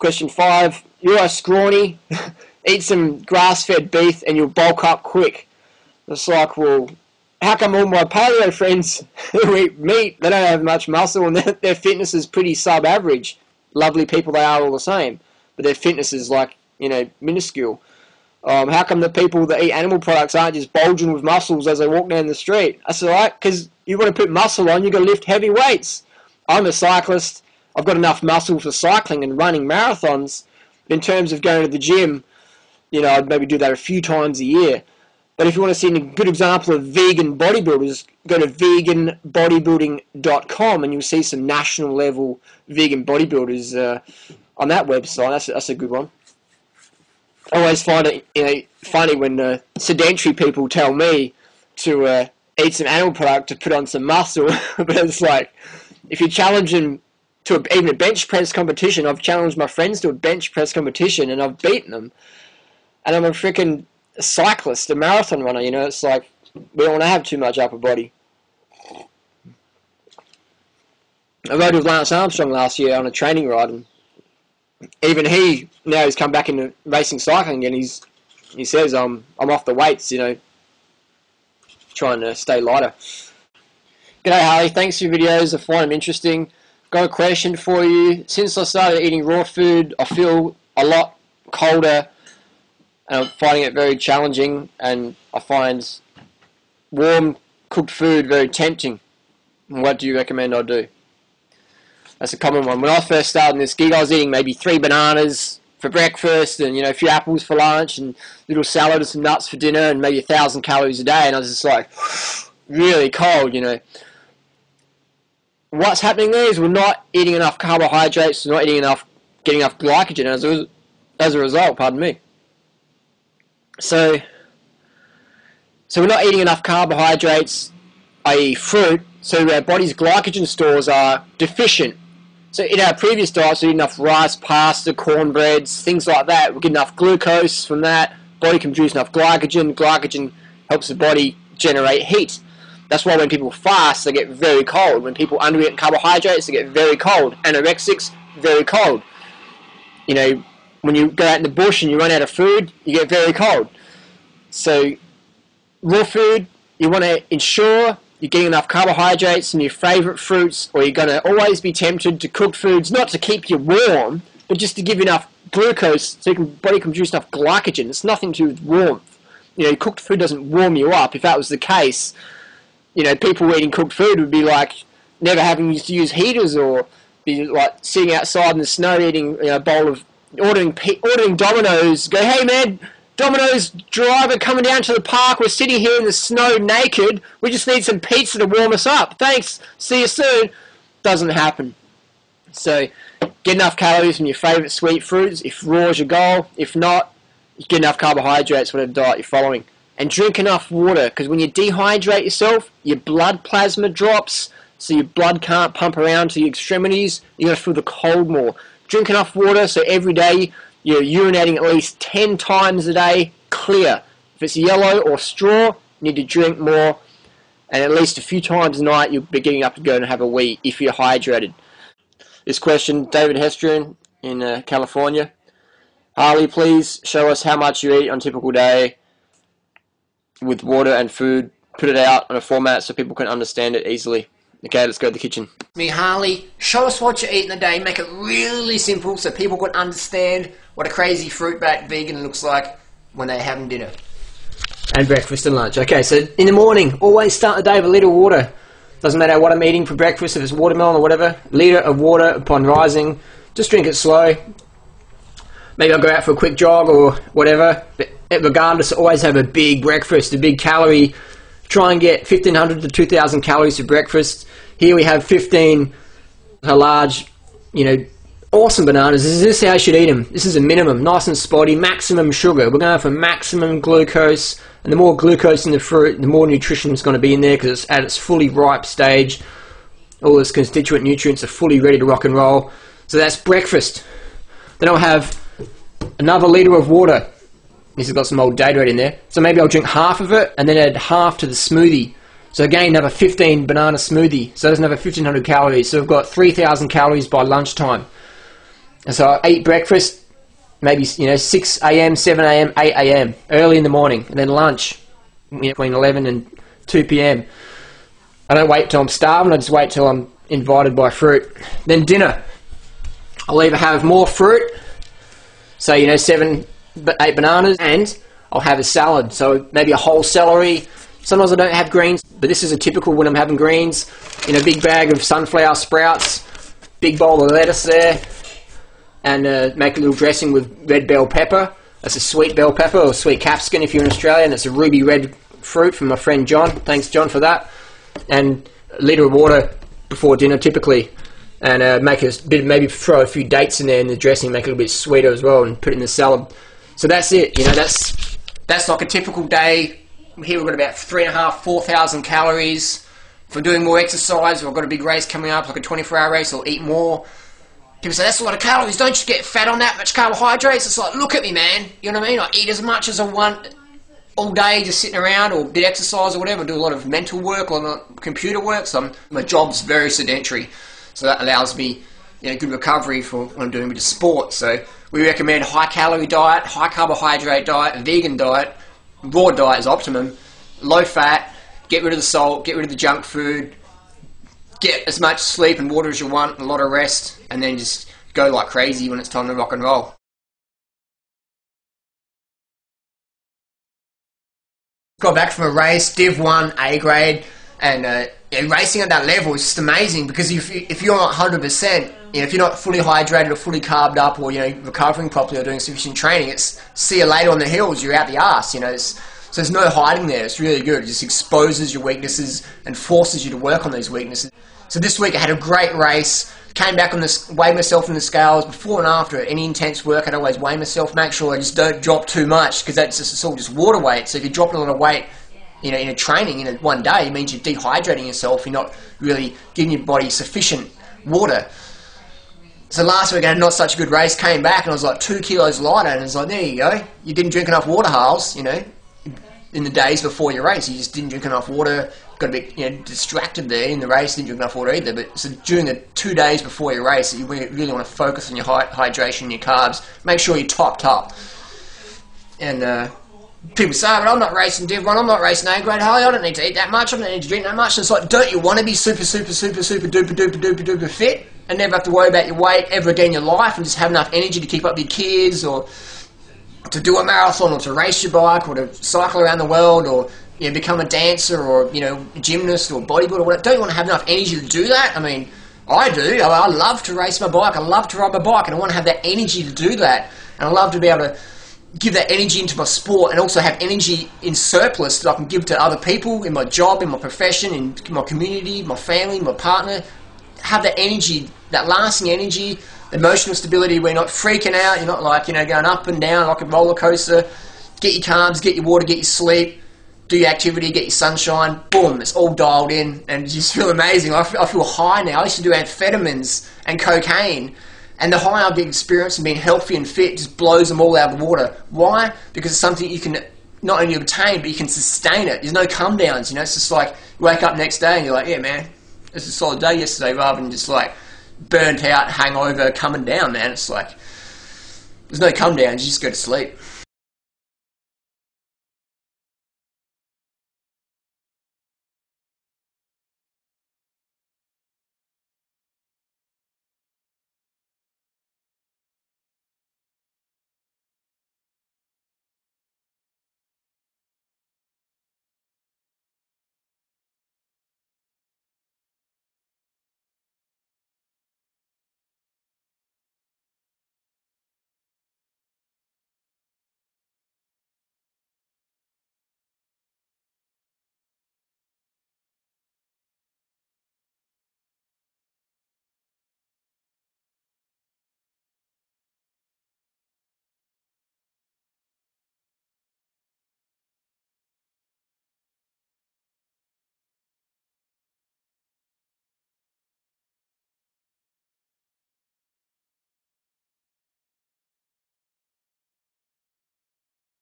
Question 5. You're scrawny. Eat some grass-fed beef and you'll bulk up quick. It's like, well, how come all my paleo friends who eat meat, they don't have much muscle and their fitness is pretty sub-average? Lovely people they are all the same, but their fitness is like, you know, minuscule. How come the people that eat animal products aren't just bulging with muscles as they walk down the street? That's alright, because you want to put muscle on, you've got to lift heavy weights. I'm a cyclist. I've got enough muscle for cycling and running marathons. In terms of going to the gym, you know, I'd maybe do that a few times a year. But if you want to see a good example of vegan bodybuilders, go to veganbodybuilding.com and you'll see some national level vegan bodybuilders on that website. That's a good one. I always find it, you know, funny when sedentary people tell me to eat some animal product to put on some muscle. But it's like, if you challenge them to even a bench press competition, I've challenged my friends to a bench press competition and I've beaten them. And I'm a freaking cyclist, a marathon runner, you know. It's like, we don't want to have too much upper body. I rode with Lance Armstrong last year on a training ride, and even he, now he's come back into racing cycling, and he says, I'm off the weights, you know, trying to stay lighter. G'day Harley, thanks for your videos, I find them interesting. Got a question for you. Since I started eating raw food, I feel a lot colder, and I'm finding it very challenging, and I find warm cooked food very tempting. What do you recommend I do? That's a common one. When I first started in this gig, I was eating maybe 3 bananas for breakfast and, you know, a few apples for lunch and little salad and some nuts for dinner and maybe 1,000 calories a day, and I was just like really cold, you know. What's happening there is we're not eating enough carbohydrates, we're not getting enough glycogen as a result, pardon me. So we're not eating enough carbohydrates, i.e. fruit, so our body's glycogen stores are deficient. So in our previous diets, we eat enough rice, pasta, cornbreads, things like that. We get enough glucose from that. Body can produce enough glycogen. Glycogen helps the body generate heat. That's why when people fast, they get very cold. When people undereat carbohydrates, they get very cold. Anorexics, very cold. You know, when you go out in the bush and you run out of food, you get very cold. So raw food, you want to ensure you're getting enough carbohydrates from your favourite fruits, or you're going to always be tempted to cook foods, not to keep you warm, but just to give you enough glucose so your body can produce enough glycogen. It's nothing to do with warmth. You know, cooked food doesn't warm you up. If that was the case, you know, people eating cooked food would be like never having to use heaters, or be like sitting outside in the snow eating, you know, a bowl of, ordering Domino's, go, hey man, Domino's driver coming down to the park, we're sitting here in the snow naked, we just need some pizza to warm us up, thanks, see you soon. Doesn't happen. So get enough calories from your favourite sweet fruits if raw is your goal. If not, you get enough carbohydrates, whatever diet you're following. And drink enough water, because when you dehydrate yourself, your blood plasma drops, so your blood can't pump around to your extremities, you're going to feel the cold more. Drink enough water so every day you're urinating at least 10 times a day, clear. If it's yellow or straw, you need to drink more, and at least a few times a night you'll be getting up to go and have a wee if you're hydrated. This question, David Hestrian in California. Harley, please show us how much you eat on a typical day with water and food. Put it out on a format so people can understand it easily. Okay, let's go to the kitchen. Me, Harley, show us what you eat in a day. Make it really simple so people can understand what a crazy fruit bat vegan looks like when they're having dinner. And breakfast and lunch. Okay, so in the morning, always start the day with a litre of water. Doesn't matter what I'm eating for breakfast, if it's watermelon or whatever. Litre of water upon rising. Just drink it slow. Maybe I'll go out for a quick jog or whatever. But regardless, always have a big breakfast, a big calorie. Try and get 1,500 to 2,000 calories for breakfast. Here we have 15 large, you know, awesome bananas. This is how you should eat them. This is a minimum, nice and spotty, maximum sugar. We're going for maximum glucose, and the more glucose in the fruit, the more nutrition is going to be in there because it's at its fully ripe stage. All its constituent nutrients are fully ready to rock and roll. So that's breakfast. Then I'll have another litre of water. This has got some old Gatorade in there. So maybe I'll drink half of it and then add half to the smoothie. So again, another 15 banana smoothie. So it doesn't have 1,500 calories. So we've got 3,000 calories by lunchtime. And so I eat breakfast, maybe 6 a.m., 7 a.m., 8 a.m., early in the morning, and then lunch between 11 and 2 p.m. I don't wait till I'm starving, I just wait till I'm invited by fruit. Then dinner, I'll either have more fruit, so 7, 8 bananas, and I'll have a salad, so maybe a whole celery. Sometimes I don't have greens, but this is a typical when I'm having greens. Big bag of sunflower sprouts, big bowl of lettuce there, and make a little dressing with red bell pepper. That's a sweet bell pepper, or sweet capsicum if you're in Australia, and it's a ruby red fruit from my friend John. Thanks, John, for that. And a litre of water before dinner, typically. And make a bit, maybe throw a few dates in there in the dressing, make it a little bit sweeter as well, and put it in the salad. So that's it. That's like a typical day. Here we've got about 3,500, 4,000 calories. If I'm doing more exercise, or I've got a big race coming up, like a 24-hour race, I'll eat more. People say, that's a lot of calories, don't you get fat on that much carbohydrates? It's like, look at me, man. You know what I mean? I eat as much as I want all day, just sitting around, or a bit of exercise or whatever. I do a lot of mental work, a lot of computer work, so my job's very sedentary. So that allows me good recovery for when I'm doing a bit of sport. So we recommend high-calorie diet, high-carbohydrate diet, a vegan diet. Raw diet is optimum. Low fat, get rid of the salt, get rid of the junk food, get as much sleep and water as you want, a lot of rest, and then just go like crazy when it's time to rock and roll. Got back from a race, Div 1, A grade, and racing at that level is just amazing, because if you're not 100%, if you're not fully hydrated or fully carved up, or recovering properly or doing sufficient training, it's see you later on the hills, you're out the arse, so there's no hiding there. It's really good. It just exposes your weaknesses and forces you to work on those weaknesses. So this week I had a great race, came back on this, weighed myself in the scales before and after any intense work. I'd always weigh myself, make sure I just don't drop too much, because it's all just water weight. So if you're dropping a lot of weight in a training in one day, it means you're dehydrating yourself, you're not really giving your body sufficient water. So last week I had not such a good race, came back and I was like 2 kilos lighter, and it's like, there you go, you didn't drink enough water, Harles, in the days before your race, you just didn't drink enough water, got a bit distracted there in the race, didn't drink enough water either. But so during the 2 days before your race, you really want to focus on your hydration and your carbs, make sure you're topped up. And people say, but I'm not racing Div 1, I'm not racing A grade, Harley, I don't need to eat that much, I don't need to drink that much. And it's like, don't you want to be super duper fit and never have to worry about your weight ever again in your life, and just have enough energy to keep up with your kids, or to do a marathon, or to race your bike, or to cycle around the world, or become a dancer, or gymnast, or bodybuilder, or whatever? Don't you want to have enough energy to do that? I mean, I do. I love to race my bike, I love to ride my bike, and I want to have that energy to do that, and I love to be able to give that energy into my sport, and also have energy in surplus that I can give to other people in my job, in my profession, in my community, my family, my partner. Have that energy, that lasting energy, emotional stability, where you're not freaking out, you're not like, going up and down like a roller coaster. Get your carbs, get your water, get your sleep, do your activity, get your sunshine, boom, it's all dialed in, and you just feel amazing. I feel high now. I used to do amphetamines and cocaine, and the high I've experienced and being healthy and fit just blows them all out of the water. Why? Because it's something you can not only obtain, but you can sustain it. There's no come downs, it's just like, you wake up next day and you're like, yeah man, it was a solid day yesterday, rather than just like burnt out, hangover, coming down, man. It's like, there's no come downs, you just go to sleep.